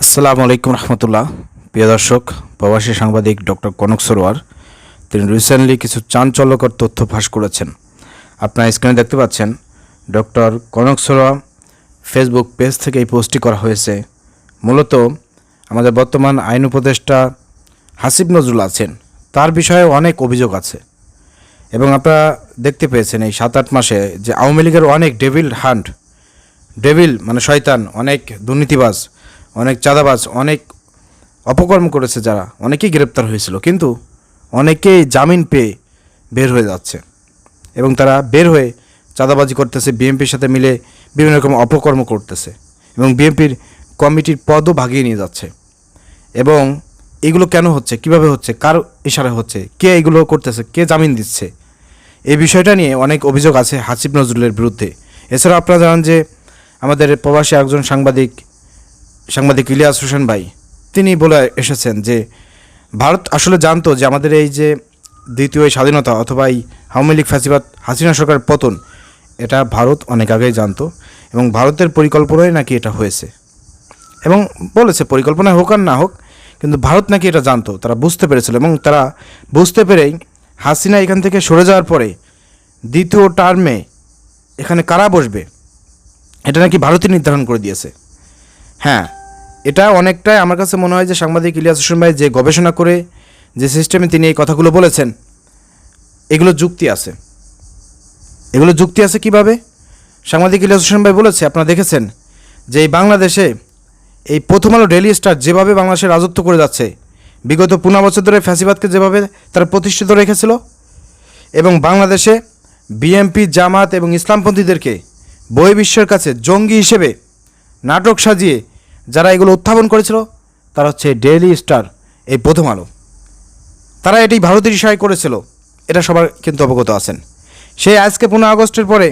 আসসালামু আলাইকুম রহমতুল্লাহ। প্রিয় দর্শক, প্রবাসী সাংবাদিক ডক্টর কনক সরোয়ার তিনি রিসেন্টলি কিছু চাঞ্চল্যকর তথ্য ফাঁস করেছেন। আপনারা স্ক্রিনে দেখতে পাচ্ছেন doctor Kanak Sarwar Facebook page থেকে এই পোস্টটি করা হয়েছে। মূলত আমাদের বর্তমান আইন উপদেষ্টা হাসিব নজরুল আছেন, তার বিষয়ে অনেক অভিযোগ আছে এবং আপনারা দেখতে পেয়েছেন এই 7-8 মাসে যে আওয়ামী লীগের অনেক ডেভিল মানে শয়তান, অনেক দুর্নীতিবাজ, অনেক চাঁদাবাজ, অনেক অপকর্ম করেছে, যারা অনেকেই গ্রেপ্তার হয়েছিল, কিন্তু অনেকেই জামিন পেয়ে বের হয়ে যাচ্ছে এবং তারা বের হয়ে চাঁদাবাজি করতেছে, বিএনপির সাথে মিলে বিভিন্ন রকম অপকর্ম করতেছে এবং বিএনপির কমিটির পদও ভাগিয়ে নিয়ে যাচ্ছে। এবং এগুলো কেন হচ্ছে, কিভাবে হচ্ছে, কার ইশারা হচ্ছে, কে এগুলো করতেছে, কে জামিন দিচ্ছে, এই বিষয়টা নিয়ে অনেক অভিযোগ আছে হাসিব নজরুলের বিরুদ্ধে। এছাড়া আপনারা জানেন যে আমাদের প্রবাসী একজন সাংবাদিক ইলিয়াস হোসেন ভাই তিনি বলে এসেছেন যে ভারত আসলে জানতো যে আমাদের এই যে দ্বিতীয় স্বাধীনতা অথবা এই আওয়ামী লীগ ফ্যাসিবাদ হাসিনা সরকারের পতন, এটা ভারত অনেক আগেই জানতো এবং ভারতের পরিকল্পনায় নাকি এটা হয়েছে। এবং বলেছে পরিকল্পনা হোক আর না হোক, কিন্তু ভারত নাকি এটা জানতো, তারা বুঝতে পেরেছিল এবং তারা বুঝতে পেরেই হাসিনা এখান থেকে সরে যাওয়ার পরে দ্বিতীয় টার্মে এখানে কারা বসবে এটা নাকি ভারতই নির্ধারণ করে দিয়েছে। হ্যাঁ, এটা অনেকটাই আমার কাছে মনে হয় যে সাংবাদিক ইলিয়াস হোসেন ভাই যে গবেষণা করে যে সিস্টেমে তিনি এই কথাগুলো বলেছেন, এগুলো যুক্তি আছে কিভাবে? সাংবাদিক ইলিয়াস হোসেন ভাই বলেছে, আপনারা দেখেছেন যে এই বাংলাদেশে এই প্রথম আলো ডেইলি স্টার যেভাবে বাংলাদেশে রাজত্ব করে যাচ্ছে, বিগত 15 বছর ধরে ফ্যাসিবাদকে যেভাবে তারা প্রতিষ্ঠিত রেখেছিল এবং বাংলাদেশে বিএনপি, জামাত এবং ইসলামপন্থীদেরকে বহির্বিশ্বের কাছে জঙ্গি হিসেবে নাটক সাজিয়ে যারা এগুলো উত্থাপন করেছিল, তারা হচ্ছে ডেইলি স্টার, এই প্রথম আলো। তারা এটি ভারতের ইশারায় করেছিল, এটা সবার কিন্তু অবগত আছেন। সেই আজকে 15 আগস্টের পরে,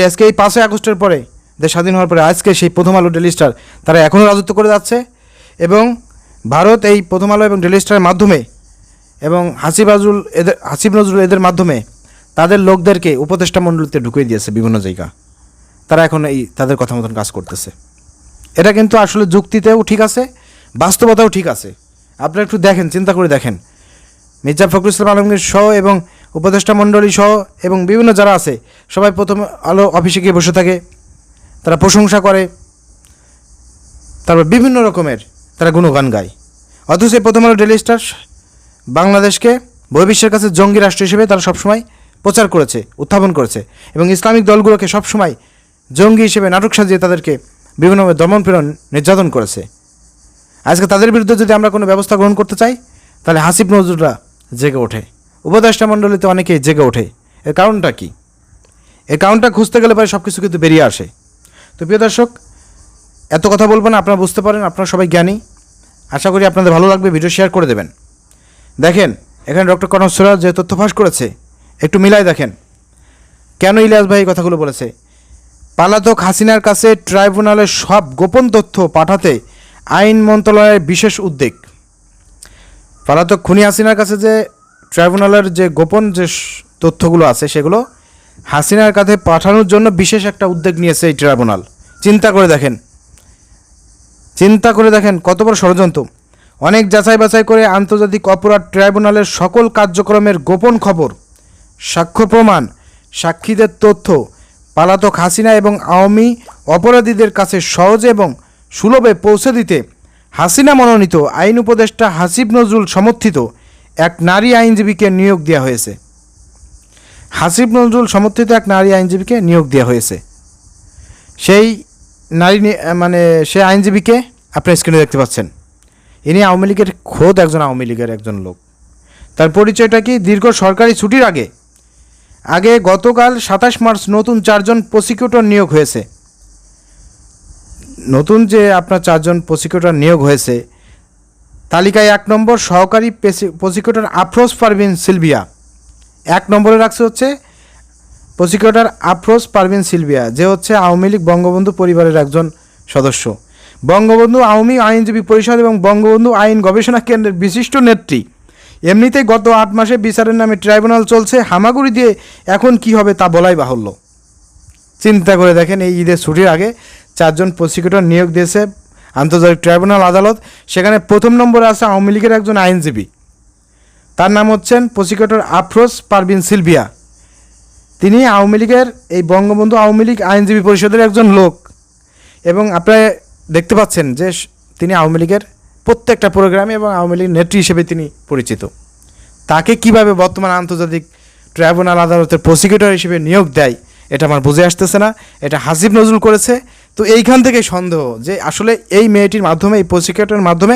আজকে এই 5 আগস্টের পরে, দেশ স্বাধীন হওয়ার পরে আজকে সেই প্রথম আলো ডেইলি স্টার তারা এখনও রাজত্ব করে যাচ্ছে এবং ভারত এই প্রথম আলো এবং ডেইলি স্টারের মাধ্যমে এবং হাসিব নজরুল এদের মাধ্যমে তাদের লোকদেরকে উপদেষ্টা মণ্ডলীতে ঢুকিয়ে দিয়েছে বিভিন্ন জায়গা। তারা এখন এই তাদের কথা মতন কাজ করতেছে। এটা কিন্তু আসলে যুক্তিতেও ঠিক আছে, বাস্তবতাও ঠিক আছে। আপনারা একটু দেখেন, চিন্তা করে দেখেন, মির্জা ফখরুল ইসলাম আলমগীর সহ এবং উপদেষ্টা মণ্ডলী সহ এবং বিভিন্ন যারা আছে সবাই প্রথম আলো অফিসে গিয়ে বসে থাকে, তারা প্রশংসা করে, তারপর বিভিন্ন রকমের তারা গুণগান গায়। অথচ প্রথম আলো ডেইলি স্টার বাংলাদেশকে বহির্বিশ্বের কাছে জঙ্গি রাষ্ট্র হিসেবে তারা সবসময় প্রচার করেছে, উত্থাপন করেছে এবং ইসলামিক দলগুলোকে সবসময় জঙ্গি হিসেবে নাটক সাজিয়ে তাদেরকে বিভিন্নভাবে দমন পীড়ন নির্যাতন করেছে। আজকে তাদের বিরুদ্ধে যদি আমরা কোনো ব্যবস্থা গ্রহণ করতে চাই, তাহলে হাসিব নজরুলরা জেগে ওঠে, উপদেষ্টা মণ্ডলীতে অনেকেই জেগে ওঠে। এর কারণটা কি? এর কারণটা খুঁজতে গেলে পরে সব কিছু কিন্তু বেরিয়ে আসে। তো প্রিয় দর্শক, এত কথা বলবো না, আপনারা বুঝতে পারেন, আপনারা সবাই জ্ঞানী। আশা করি আপনাদের ভালো লাগবে, ভিডিও শেয়ার করে দেবেন। দেখেন এখানে ডক্টর কনক সরোয়ার যে তথ্য ফাঁস করেছে, একটু মিলাই দেখেন কেন ইলিয়াস ভাই এই কথাগুলো বলেছে। পলাতক হাসিনার কাছে ট্রাইব্যুনালের সব গোপন তথ্য পাঠাতে আইন মন্ত্রণালয়ের বিশেষ উদ্যোগ। পলাতক খুনি হাসিনার কাছে যে ট্রাইব্যুনালের যে গোপন যে তথ্যগুলো আছে, সেগুলো হাসিনার কাছে পাঠানোর জন্য বিশেষ একটা উদ্যোগ নিয়েছে এই ট্রাইব্যুনাল। চিন্তা করে দেখেন কত বড় ষড়যন্ত্র। অনেক যাচাই বাছাই করে আন্তর্জাতিক অপরাধ ট্রাইব্যুনালের সকল কার্যক্রমের গোপন খবর, সাক্ষ্য প্রমাণ, সাক্ষীদের তথ্য পলাতক হাসিনা এবং আওয়ামী অপরাধীদের কাছে সহজে এবং সুলভে পৌঁছে দিতে হাসিনা মনোনীত আইন উপদেষ্টা হাসিব নজরুল সমর্থিত এক নারী আইনজীবীকে নিয়োগ দেওয়া হয়েছে। সেই আইনজীবীকে আপনার স্ক্রিনে দেখতে পাচ্ছেন। ইনি আওয়ামী লীগের খোদ আওয়ামী লীগের একজন লোক। তার পরিচয়টা কি? দীর্ঘ সরকারি ছুটির আগে গতকাল 27 মার্চ নতুন 4 জন প্রসিকিউটর নিয়োগ হয়েছে। নতুন যে আপনার 4 জন প্রসিকিউটর নিয়োগ হয়েছে, তালিকায় 1 নম্বর সহকারী প্রসিকিউটর আফরোজ পারভিন সিলভিয়া। 1 নম্বরে রাখছে হচ্ছে প্রসিকিউটর আফরোজ পারভিন সিলভিয়া, যে হচ্ছে আওয়ামী লীগ বঙ্গবন্ধু পরিবারের একজন সদস্য, বঙ্গবন্ধু আওয়ামী আইনজীবী পরিষদ এবং বঙ্গবন্ধু আইন গবেষণা কেন্দ্রের বিশিষ্ট নেত্রী। এমনিতেই গত 8 মাসে বিচারের নামে ট্রাইব্যুনাল চলছে, হামাগুড়ি দিয়ে এখন কি হবে তা বলাই বাহুল্য। চিন্তা করে দেখেন, এই ঈদের ছুটির আগে 4 জন প্রসিকিউটর নিয়োগ দিয়েছে আন্তর্জাতিক ট্রাইব্যুনাল আদালত, সেখানে প্রথম নম্বরে আছে আওয়ামী লীগের একজন আইনজীবী, তার নাম হচ্ছেন প্রসিকিউটর আফরোজ পারভিন সিলভিয়া। তিনি আওয়ামী লীগের এই বঙ্গবন্ধু আওয়ামী লীগ আইনজীবী পরিষদের একজন লোক, এবং আপনারা দেখতে পাচ্ছেন যে তিনি আওয়ামী লীগের প্রত্যেকটা প্রোগ্রামে এবং আওয়ামী লীগের নেত্রী হিসেবে তিনি পরিচিত। তাকে কিভাবে বর্তমান আন্তর্জাতিক ট্রাইব্যুনাল আদালতের প্রসিকিউটর হিসেবে নিয়োগ দেয় এটা আমার বুঝে আসতেছে না। এটা হাসিব নজরুল করেছে। তো এইখান থেকে সন্দেহ যে আসলে এই মেয়েটির মাধ্যমে, এই প্রসিকিউটরের মাধ্যমে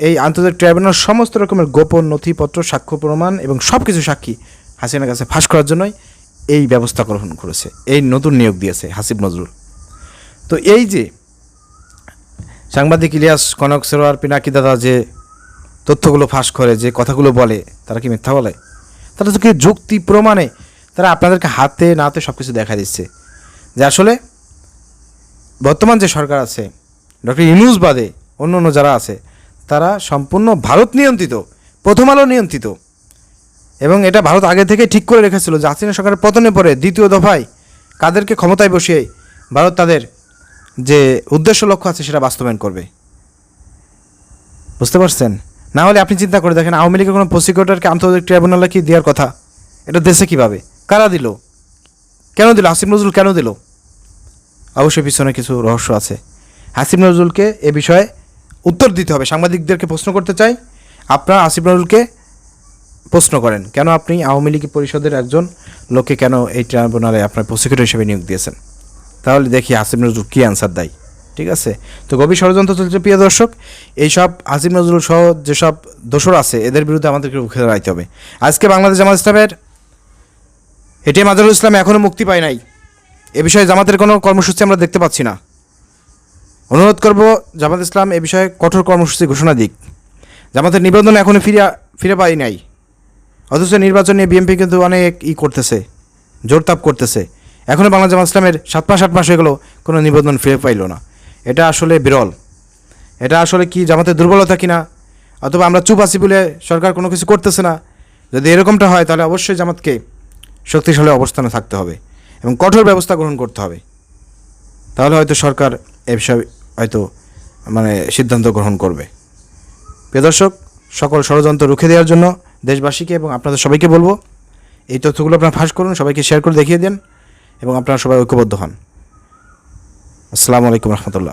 এই আন্তর্জাতিক ট্রাইব্যুনাল সমস্ত রকমের গোপন নথিপত্র, সাক্ষ্য প্রমাণ এবং সব কিছু সাক্ষী হাসিনার কাছে ফাঁস করার জন্যই এই ব্যবস্থা গ্রহণ করেছে, এই নতুন নিয়োগ দিয়েছে হাসিব নজরুল। তো এই যে সাংবাদিক ইলিয়াস কনক সরোয়ার পিনাকি দাদা যে তথ্যগুলো ফাঁস করে, যে কথাগুলো বলে, তারা কি মিথ্যা বলে? তারা তো কি যুক্তি প্রমাণে তারা আপনাদেরকে হাতে নাতে সব কিছু দেখা দিচ্ছে যে আসলে বর্তমান যে সরকার আছে, ডক্টর ইউনূস বাদে অন্য যারা আছে তারা সম্পূর্ণ ভারত নিয়ন্ত্রিত, প্রথম আলো নিয়ন্ত্রিত। এবং এটা ভারত আগে থেকে ঠিক করে রেখেছিল যে হাসিনা সরকারের পতনের পরে দ্বিতীয় দফায় কাদেরকে ক্ষমতায় বসিয়ে ভারত তাদের যে উদ্দেশ্য লক্ষ্য আছে সেটা বাস্তবায়ন করবে। বুঝতে পারছেন? না হলে আপনি চিন্তা করে দেখেন, আওয়ামী লীগের কোনো প্রসিকিউটরকে আন্তর্জাতিক ট্রাইব্যুনালে কি দেওয়ার কথা? এটা দেশে কীভাবে, কারা দিল, কেন দিল, হাসিব নজরুল কেন দিল? অবশ্যই পিছনে কিছু রহস্য আছে। হাসিব নজরুলকে এ বিষয়ে উত্তর দিতে হবে। সাংবাদিকদেরকে প্রশ্ন করতে চাই, আপনারা হাসিব নজরুলকে প্রশ্ন করেন, কেন আপনি আওয়ামী লীগ পরিষদের একজন লোককে কেন এই ট্রাইব্যুনালে আপনার প্রসিকিউটর হিসেবে নিয়োগ দিয়েছেন? তাহলে দেখি হাসিব নজরুল কী অ্যান্সার দেয়। ঠিক আছে? তো গভীর ষড়যন্ত্র চলছে প্রিয় দর্শক। এইসব হাসিব নজরুল সহ যেসব দোষর আছে এদের বিরুদ্ধে আমাদেরকে রুখে দাঁড়াইতে হবে। আজকে বাংলাদেশ জামাত ইসলামের এটিএম আজহারুল ইসলাম এখনও মুক্তি পায় নাই। এ বিষয়ে জামাতের কোনো কর্মসূচি আমরা দেখতে পাচ্ছি না। অনুরোধ করব জামাত ইসলাম এ বিষয়ে কঠোর কর্মসূচি ঘোষণা দিক। জামাতের নিবন্ধন এখনও ফিরে পাই নাই, অথচ নির্বাচন নিয়ে বিএনপি কিন্তু অনেক করতেছে, জোরতাপ করতেছে। এখনও বাংলা জামাত ইসলামের 7 মাস হয়ে গেল কোনো নিবন্ধন ফিরে পাইল না। এটা আসলে বিরল। এটা আসলে কি জামাতের দুর্বলতা কিনা, অথবা আমরা চুপ আছি বলে সরকার কোনো কিছু করতেছে না? যদি এরকমটা হয় তাহলে অবশ্যই জামাতকে শক্তিশালী অবস্থানে থাকতে হবে এবং কঠোর ব্যবস্থা গ্রহণ করতে হবে। তাহলে হয়তো সরকার এ বিষয়ে হয়তো সিদ্ধান্ত গ্রহণ করবে। প্রিয় দর্শক, সকল ষড়যন্ত্র রুখে দেওয়ার জন্য দেশবাসীকে এবং আপনাদের সবাইকে বলবো, এই তথ্যগুলো আপনারা ফাঁস করুন, সবাইকে শেয়ার করে দেখিয়ে দেন এবং আপনারা সবাই ঐক্যবদ্ধ হন। আসসালামু আলাইকুম রহমতুল্লাহ।